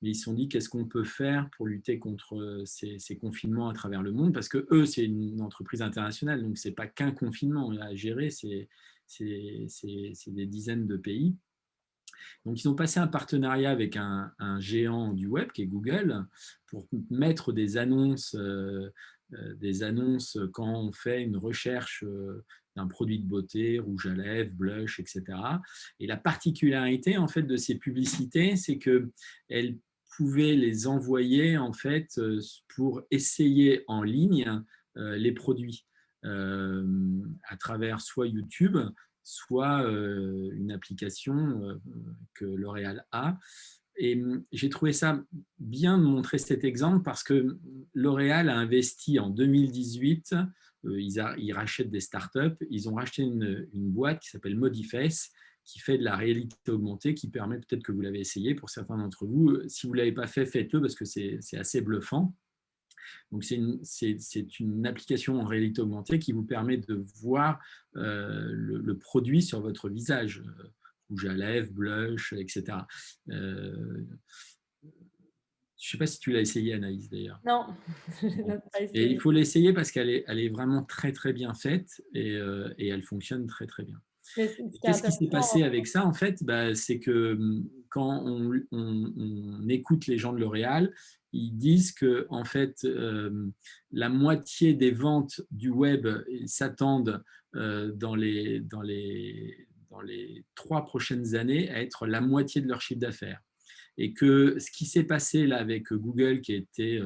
Mais ils se sont dit qu'est-ce qu'on peut faire pour lutter contre ces confinements à travers le monde, parce que eux, c'est une entreprise internationale, donc ce n'est pas qu'un confinement à gérer, c'est des dizaines de pays. Donc, ils ont passé un partenariat avec un géant du web qui est Google pour mettre des annonces quand on fait une recherche d'un produit de beauté, rouge à lèvres, blush, etc. Et la particularité en fait de ces publicités, c'est qu'elles pouvaient les envoyer en fait pour essayer en ligne les produits à travers soit YouTube, soit une application que L'Oréal a. Et j'ai trouvé ça bien de montrer cet exemple parce que L'Oréal a investi en 2018, ils rachètent des startups, ils ont racheté une boîte qui s'appelle Modiface, qui fait de la réalité augmentée, qui permet, peut-être que vous l'avez essayé pour certains d'entre vous, si vous ne l'avez pas fait, faites-le parce que c'est assez bluffant. Donc, c'est une application en réalité augmentée qui vous permet de voir le produit sur votre visage, rouge à lèvres, blush, etc. Je ne sais pas si tu l'as essayé, Anaïs, d'ailleurs. non, je Bon. n'ai pas Et il essayé. faut l'essayer parce elle est vraiment très, très bien faite et elle fonctionne très, très bien. Mais ce qui est Qu'est-ce qui s'est intéressant passé avec ça, en fait c'est que quand on écoute les gens de L'Oréal, ils disent que en fait, la moitié des ventes du web s'attendent dans les 3 prochaines années à être la moitié de leur chiffre d'affaires. Et que ce qui s'est passé là avec Google, qui était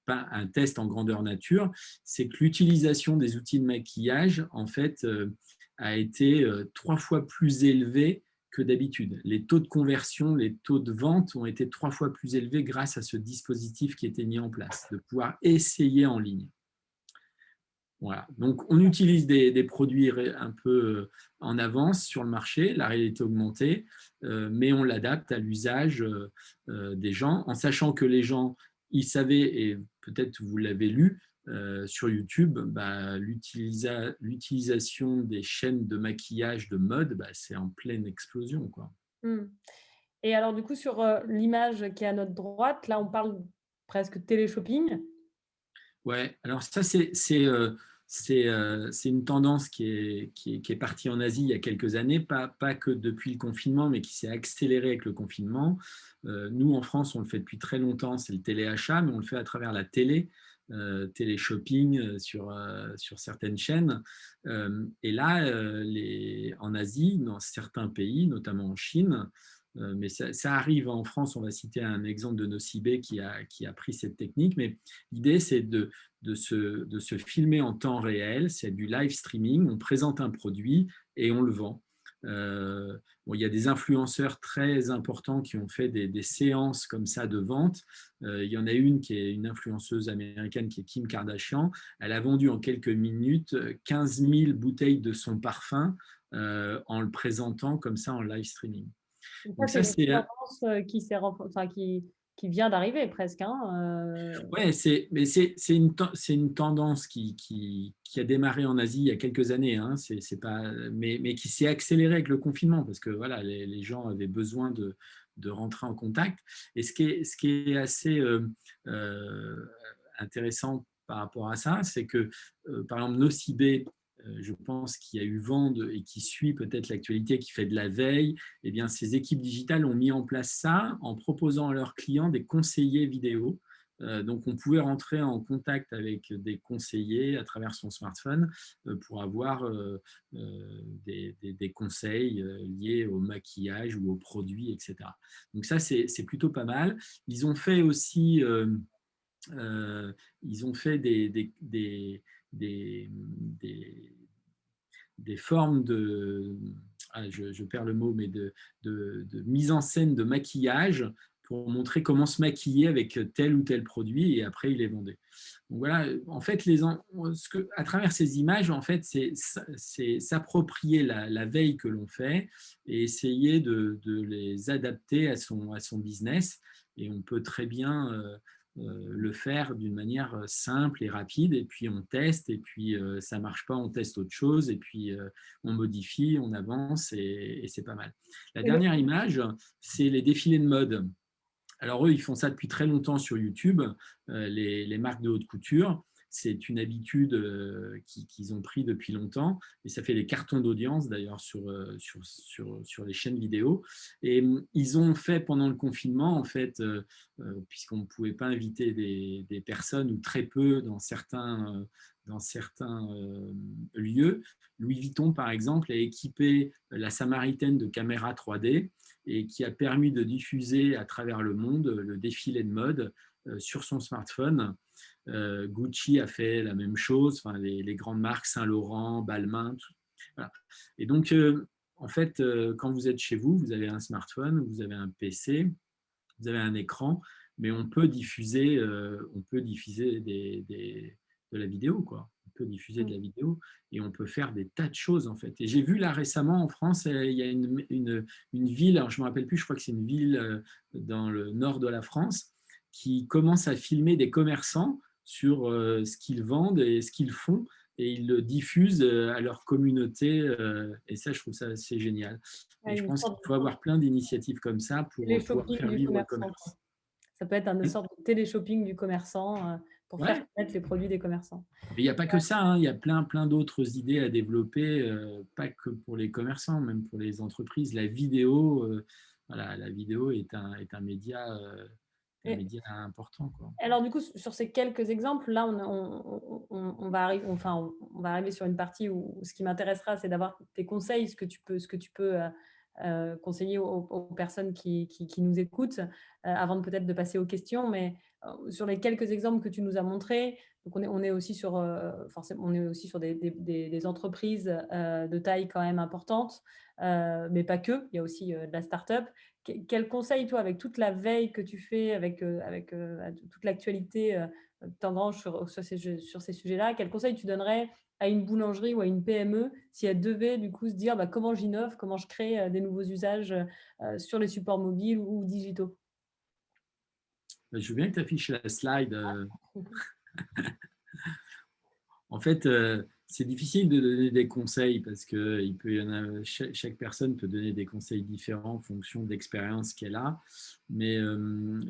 pas un test en grandeur nature, c'est que l'utilisation des outils de maquillage, en fait, a été 3 fois plus élevée que d'habitude. Les taux de conversion, les taux de vente ont été 3 fois plus élevés grâce à ce dispositif qui était mis en place, de pouvoir essayer en ligne. Voilà. Donc, on utilise des produits un peu en avance sur le marché, la réalité augmentée, mais on l'adapte à l'usage des gens, en sachant que les gens, ils savaient, et peut-être vous l'avez lu sur YouTube, l'utilisation des chaînes de maquillage de mode, c'est en pleine explosion, quoi. Mmh. Et alors du coup sur, l'image qui est à notre droite, là on parle presque télé-shopping. Ouais, alors ça, c'est une tendance qui est partie en Asie il y a quelques années, pas que depuis le confinement, mais qui s'est accélérée avec le confinement. Nous, en France, on le fait depuis très longtemps, c'est le téléachat, mais on le fait à travers la télé. télé-shopping sur certaines chaînes. Et là, en Asie, dans certains pays, notamment en Chine, mais ça arrive en France, on va citer un exemple de Nocibé qui a pris cette technique, mais l'idée c'est de se filmer en temps réel, c'est du live streaming, on présente un produit et on le vend. Bon, il y a des influenceurs très importants qui ont fait des séances comme ça de vente. Il y en a une qui est une influenceuse américaine qui est Kim Kardashian. Elle a vendu en quelques minutes 15 000 bouteilles de son parfum en le présentant comme ça en live streaming. Ça, Donc c'est ça, une c'est tendance qui vient d'arriver presque. Hein. ouais, mais c'est une tendance qui a démarré en Asie il y a quelques années, hein, c'est pas, mais qui s'est accélérée avec le confinement parce que voilà, les gens avaient besoin de rentrer en contact. Et ce qui est assez euh, intéressant par rapport à ça, c'est que par exemple Nocibé, je pense qu'il y a eu vent et qui suit peut-être l'actualité, qui fait de la veille, eh bien, ces équipes digitales ont mis en place ça en proposant à leurs clients des conseillers vidéo. Donc, on pouvait rentrer en contact avec des conseillers à travers son smartphone pour avoir des conseils liés au maquillage ou aux produits, etc. Donc, ça, c'est plutôt pas mal. Ils ont fait aussi ils ont fait des, des formes je perds le mot, mais de mise en scène de maquillage pour montrer comment se maquiller avec tel ou tel produit et après il est vendu. Donc voilà, en fait, à travers ces images, en fait, c'est s'approprier la veille que l'on fait et essayer de les adapter à son business. Et on peut très bien le faire d'une manière simple et rapide, et puis on teste, et puis ça ne marche pas, on teste autre chose, et puis on modifie, on avance, et c'est pas mal. La dernière image, c'est les défilés de mode. Alors eux, ils font ça depuis très longtemps sur YouTube, les marques de haute couture. C'est une habitude qu'ils ont pris depuis longtemps et ça fait des cartons d'audience d'ailleurs sur les chaînes vidéo. Et ils ont fait pendant le confinement, en fait, puisqu'on ne pouvait pas inviter des personnes ou très peu dans certains lieux. Louis Vuitton, par exemple, a équipé la Samaritaine de caméras 3D et qui a permis de diffuser à travers le monde le défilé de mode sur son smartphone. Gucci a fait la même chose, enfin, les grandes marques Saint-Laurent, Balmain. Voilà. Et donc, en fait, quand vous êtes chez vous, vous avez un smartphone, vous avez un PC, vous avez un écran, mais on peut diffuser de la vidéo, quoi. On peut diffuser de la vidéo et on peut faire des tas de choses, en fait. Et j'ai vu là récemment en France, il y a une ville, alors je ne me rappelle plus, je crois que c'est une ville dans le nord de la France, qui commence à filmer des commerçants sur ce qu'ils vendent et ce qu'ils font, et ils le diffusent à leur communauté, et ça, je trouve ça assez génial. Et je Une pense qu'il sorte faut avoir plein d'initiatives comme ça de pour pouvoir shopping faire du vivre le commerçant. Quoi. commerce. Ça peut être une sorte de télé-shopping du commerçant pour faire Ouais, connaître les produits des commerçants. mais il n'y a pas que ça, hein. Il y a plein d'autres idées à développer, pas que pour les commerçants, même pour les entreprises. La vidéo, voilà, la vidéo est un Et, média important, quoi. alors du coup, sur ces quelques exemples, là, on va arriver, on va arriver sur une partie où ce qui m'intéressera, c'est d'avoir tes conseils, ce que tu peux conseiller aux personnes qui nous écoutent, avant de peut-être de passer aux questions. Mais sur les quelques exemples que tu nous as montrés, donc on est aussi sur, forcément, on est aussi sur des entreprises de taille quand même importante, mais pas que. Il y a aussi de la start-up. Quel conseil, toi, avec toute la veille que tu fais, avec toute l'actualité que tu engranges sur ces sujets-là, quel conseil tu donnerais à une boulangerie ou à une PME si elle devait du coup se dire comment j'innove, comment je crée des nouveaux usages sur les supports mobiles ou digitaux? Je veux bien que tu affiches la slide. En fait, c'est difficile de donner des conseils parce que chaque personne peut donner des conseils différents en fonction de l'expérience qu'elle a. Mais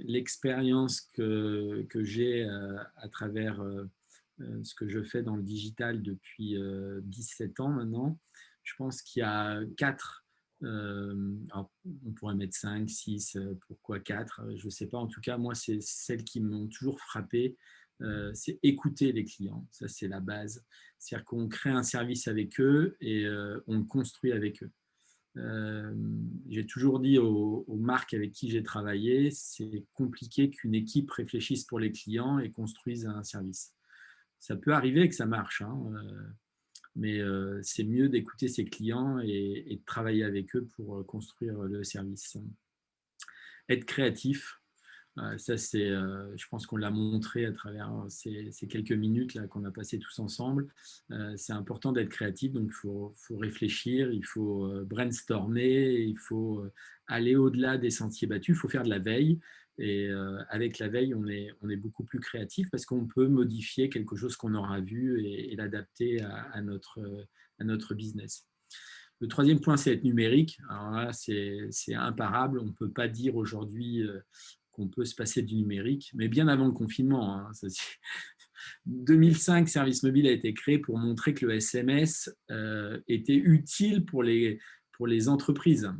l'expérience que j'ai à travers ce que je fais dans le digital depuis 17 ans maintenant, je pense qu'il y a quatre. Alors, on pourrait mettre 5, 6, pourquoi 4, je ne sais pas. En tout cas, moi, c'est celles qui m'ont toujours frappé c'est écouter les clients. Ça, c'est la base. C'est-à-dire qu'on crée un service avec eux et on le construit avec eux. J'ai toujours dit aux marques avec qui j'ai travaillé, c'est compliqué qu'une équipe réfléchisse pour les clients et construise un service. Ça peut arriver que ça marche, hein, mais c'est mieux d'écouter ses clients et de travailler avec eux pour construire le service. Être créatif, ça, je pense qu'on l'a montré à travers ces quelques minutes là qu'on a passées tous ensemble. C'est important d'être créatif, donc il faut réfléchir, il faut brainstormer, il faut aller au-delà des sentiers battus, il faut faire de la veille. Et avec la veille, on est beaucoup plus créatif parce qu'on peut modifier quelque chose qu'on aura vu et l'adapter à notre business. Le troisième point, c'est être numérique. Alors là, c'est imparable. On ne peut pas dire aujourd'hui qu'on peut se passer du numérique, mais bien avant le confinement. Hein, 2005, Service Mobile a été créé pour montrer que le SMS était utile pour les entreprises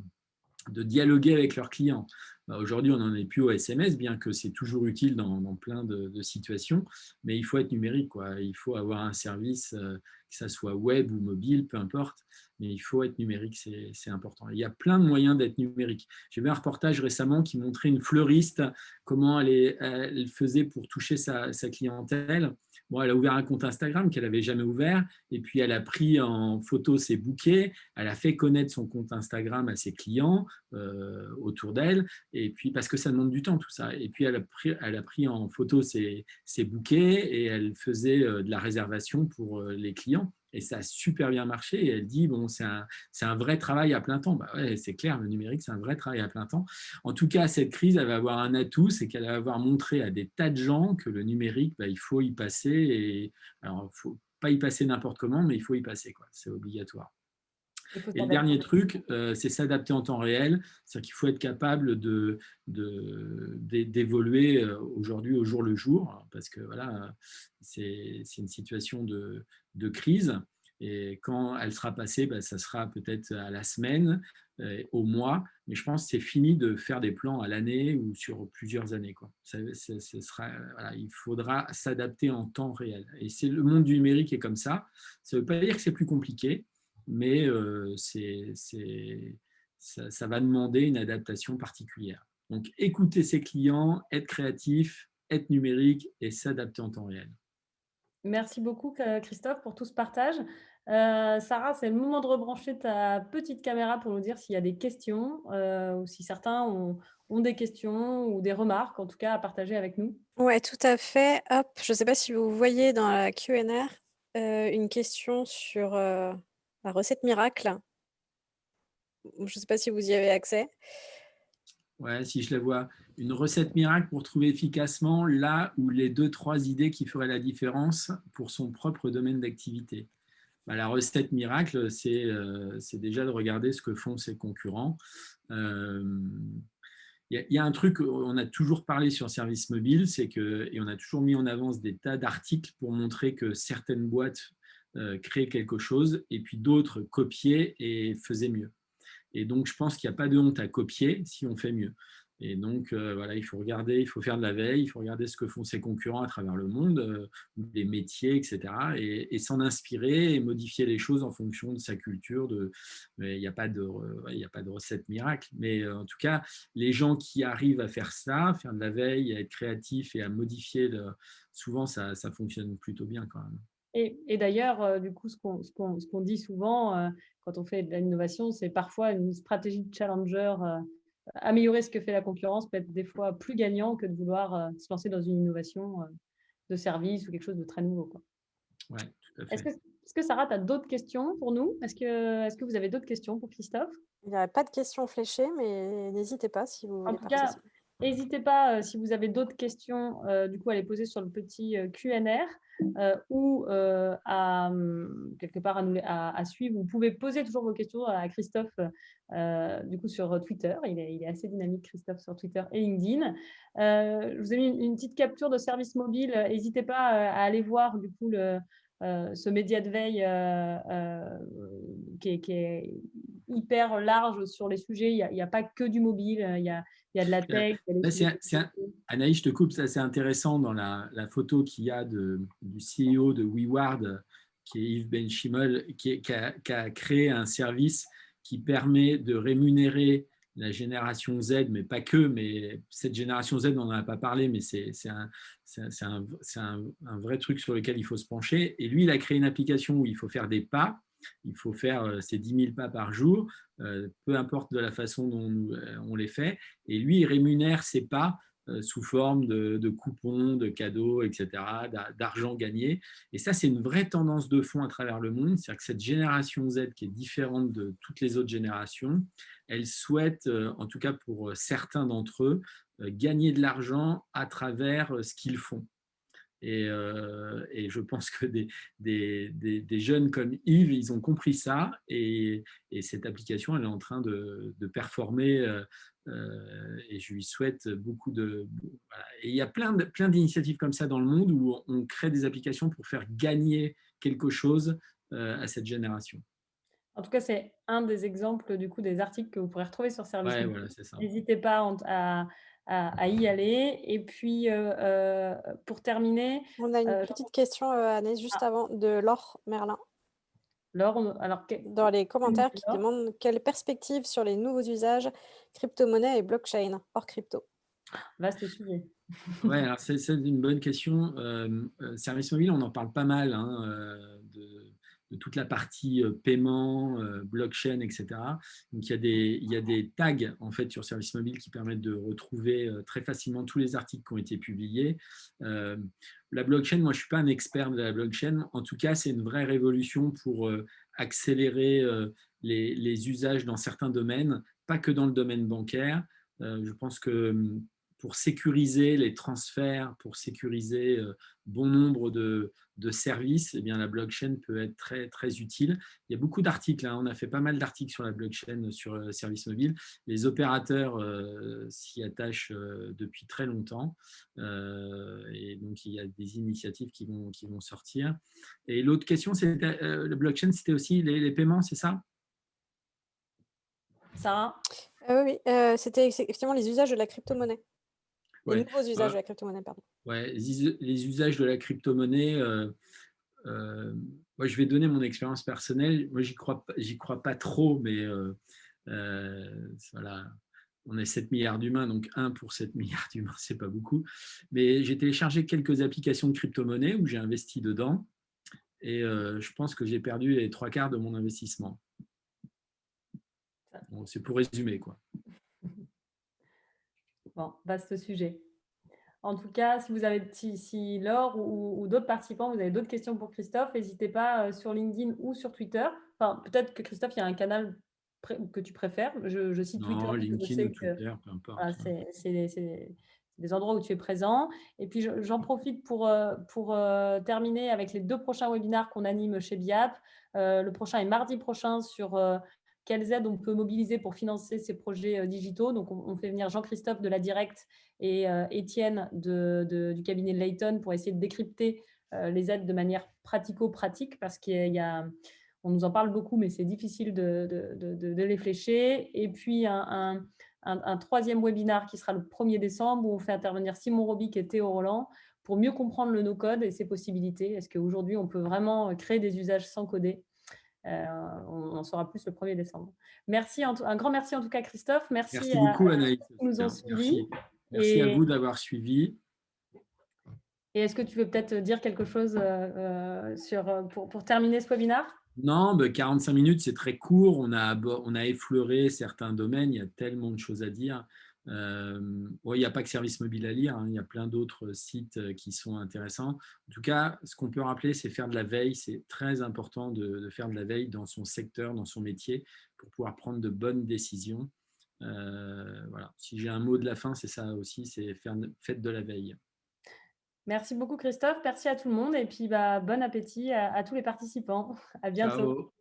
de dialoguer avec leurs clients. Aujourd'hui, on n'en est plus au SMS, bien que c'est toujours utile dans plein de situations, mais il faut être numérique, quoi. Il faut avoir un service, que ça soit web ou mobile, peu importe, mais il faut être numérique, c'est important. Il y a plein de moyens d'être numérique. J'ai vu un reportage récemment qui montrait une fleuriste, comment elle faisait pour toucher sa clientèle. Bon, elle a ouvert un compte Instagram qu'elle n'avait jamais ouvert, et puis elle a pris en photo ses bouquets, elle a fait connaître son compte Instagram à ses clients autour d'elle, et puis parce que ça demande du temps tout ça. Et puis elle a pris en photo ses bouquets et elle faisait de la réservation pour les clients. Et ça a super bien marché. Et elle dit, bon, c'est un vrai travail à plein temps. Bah ouais, c'est clair, le numérique, c'est un vrai travail à plein temps. En tout cas, cette crise, elle va avoir un atout, c'est qu'elle va avoir montré à des tas de gens que le numérique, bah, il faut y passer. Et alors, il ne faut pas y passer n'importe comment, mais il faut y passer, quoi. C'est obligatoire. Et le dernier truc, c'est s'adapter en temps réel. C'est-à-dire qu'il faut être capable d'évoluer aujourd'hui au jour le jour, parce que voilà, c'est une situation de crise. Et quand elle sera passée, bah, ça sera peut-être à la semaine, au mois. Mais je pense que c'est fini de faire des plans à l'année ou sur plusieurs années, quoi. Voilà, il faudra s'adapter en temps réel. Et c'est le monde du numérique est comme ça. Ça ne veut pas dire que c'est plus compliqué, mais ça va demander une adaptation particulière. Donc, écouter ses clients, être créatif, être numérique et s'adapter en temps réel. Merci beaucoup, Christophe, pour tout ce partage. Sarah, c'est le moment de rebrancher ta petite caméra pour nous dire s'il y a des questions ou si certains ont des questions ou des remarques, en tout cas, à partager avec nous. Ouais, tout à fait. Hop, je ne sais pas si vous voyez dans la Q&A une question sur la recette miracle. Je ne sais pas si vous y avez accès. Ouais, si je la vois, une recette miracle pour trouver efficacement là où les 2-3 idées qui feraient la différence pour son propre domaine d'activité. Bah, la recette miracle, c'est déjà de regarder ce que font ses concurrents. Il y a un truc, on a toujours parlé sur Service Mobile, c'est que, et on a toujours mis en avance des tas d'articles pour montrer que certaines boîtes créaient quelque chose et puis d'autres copiaient et faisaient mieux. Et donc, je pense qu'il n'y a pas de honte à copier si on fait mieux. Et donc, voilà, il faut regarder, il faut faire de la veille, il faut regarder ce que font ses concurrents à travers le monde, les métiers, etc. Et s'en inspirer et modifier les choses en fonction de sa culture. Mais il n'y a pas de recette miracle. Mais en tout cas, les gens qui arrivent à faire ça, faire de la veille, à être créatifs et à modifier, souvent, ça fonctionne plutôt bien quand même. Et d'ailleurs, du coup, ce qu'on dit souvent quand on fait de l'innovation, c'est parfois une stratégie de challenger. Améliorer ce que fait la concurrence peut être des fois plus gagnant que de vouloir se lancer dans une innovation de service ou quelque chose de très nouveau, quoi. Ouais, tout à fait. Est-ce que Sarah, tu as d'autres questions pour nous? Est-ce que vous avez d'autres questions pour Christophe? Il n'y a pas de questions fléchées, mais n'hésitez pas si vous En voulez tout cas, participer. n'hésitez pas, si vous avez d'autres questions, du coup, à les poser sur le petit Q&R ou quelque part à suivre. Vous pouvez poser toujours vos questions à Christophe, du coup, sur Twitter. Il est assez dynamique, Christophe, sur Twitter et LinkedIn. Je vous ai mis une petite capture de Service Mobile. N'hésitez pas à aller voir, du coup, ce média de veille qui est hyper large sur les sujets. Il y a pas que du mobile, il y a de la tech, il y a les sujets. Anaïs, je te coupe, ça c'est intéressant dans la photo qu'il y a du CEO de WeWard, qui est Yves Benchimol, qui a créé un service qui permet de rémunérer la génération Z, mais pas que, mais cette génération Z, on n'en a pas parlé, mais c'est un vrai truc sur lequel il faut se pencher. Et lui, il a créé une application où il faut faire des pas, il faut faire ces 10 000 pas par jour, peu importe de la façon dont on les fait. Et lui, il rémunère ces pas sous forme de coupons, de cadeaux, etc., d'argent gagné. Et ça, c'est une vraie tendance de fond à travers le monde. C'est-à-dire que cette génération Z, qui est différente de toutes les autres générations, elle souhaite, en tout cas pour certains d'entre eux, gagner de l'argent à travers ce qu'ils font. Et je pense que des jeunes comme Yves, ils ont compris ça, et cette application, elle est en train de performer, et je lui souhaite beaucoup de... Voilà. Et il y a plein d'initiatives comme ça dans le monde où on crée des applications pour faire gagner quelque chose à cette génération. En tout cas, c'est un des exemples du coup des articles que vous pourrez retrouver sur Service Ouais, Mobile. voilà, c'est ça. N'hésitez pas à y aller. Et puis, pour terminer… On a une petite question, Anaïs, juste avant, de Laure Merlin, Laure, alors, dans les commentaires, qui demande quelle perspective sur les nouveaux usages crypto-monnaie et blockchain hors crypto. Vaste sujet. Ouais, alors c'est une bonne question. Service mobile, on en parle pas mal, de toute la partie paiement, blockchain, etc. Donc il y a des tags en fait sur Service mobile qui permettent de retrouver très facilement tous les articles qui ont été publiés. La blockchain, moi je suis pas un expert de la blockchain. En tout cas, c'est une vraie révolution pour accélérer les usages dans certains domaines, pas que dans le domaine bancaire. Je pense que pour sécuriser les transferts, pour sécuriser bon nombre de services, eh bien, la blockchain peut être très, très utile. Il y a beaucoup d'articles, on a fait pas mal d'articles sur la blockchain sur Service Mobile. Les opérateurs s'y attachent depuis très longtemps, et donc il y a des initiatives qui vont sortir. Et l'autre question, c'était la blockchain, c'était aussi les paiements, c'est ça? Sarah? Oui, c'était effectivement les usages de la crypto-monnaie. Les nouveaux usages de la crypto-monnaie, pardon. Ouais, les usages de la crypto-monnaie, moi je vais donner mon expérience personnelle. Moi j'y crois pas trop, mais voilà, on est 7 milliards d'humains, donc 1 pour 7 milliards d'humains, c'est pas beaucoup. Mais j'ai téléchargé quelques applications de crypto-monnaie où j'ai investi dedans, et je pense que j'ai perdu les 3/4 de mon investissement. Bon, c'est pour résumer, quoi. Bon, vaste sujet. En tout cas, si vous avez, si Laure ou d'autres participants, vous avez d'autres questions pour Christophe, n'hésitez pas sur LinkedIn ou sur Twitter. Enfin, peut-être que Christophe, il y a un canal que tu préfères. Je cite Twitter. Non, LinkedIn je sais ou Twitter, peu importe. Voilà, c'est des endroits où tu es présent. Et puis, j'en profite pour terminer avec les 2 prochains webinaires qu'on anime chez BIAP. Le prochain est mardi prochain sur quelles aides on peut mobiliser pour financer ces projets digitaux. Donc, on fait venir Jean-Christophe de la Direct et Étienne du cabinet de Layton pour essayer de décrypter les aides de manière pratico-pratique, parce on nous en parle beaucoup, mais c'est difficile de les flécher. Et puis, un troisième webinaire qui sera le 1er décembre, où on fait intervenir Simon Robic et Théo Roland pour mieux comprendre le no-code et ses possibilités. Est-ce qu'aujourd'hui, on peut vraiment créer des usages sans coder? On en saura plus le 1er décembre. Merci, un grand merci en tout cas, Christophe. Merci beaucoup, Anaïs. Qui nous ont suivis. Merci à vous d'avoir suivi. Et est-ce que tu veux peut-être dire quelque chose pour terminer ce webinaire? Non, 45 minutes, c'est très court. On a effleuré certains domaines. Il y a tellement de choses à dire. Il n'y a pas que Service Mobile à lire. Il y a plein d'autres sites qui sont intéressants. En tout cas, ce qu'on peut rappeler, c'est faire de la veille. C'est très important de faire de la veille dans son secteur, dans son métier, pour pouvoir prendre de bonnes décisions. Voilà. Si j'ai un mot de la fin, c'est ça aussi, c'est faites de la veille. Merci beaucoup, Christophe. Merci à tout le monde. Et puis, bon appétit à tous les participants. À bientôt. Ciao.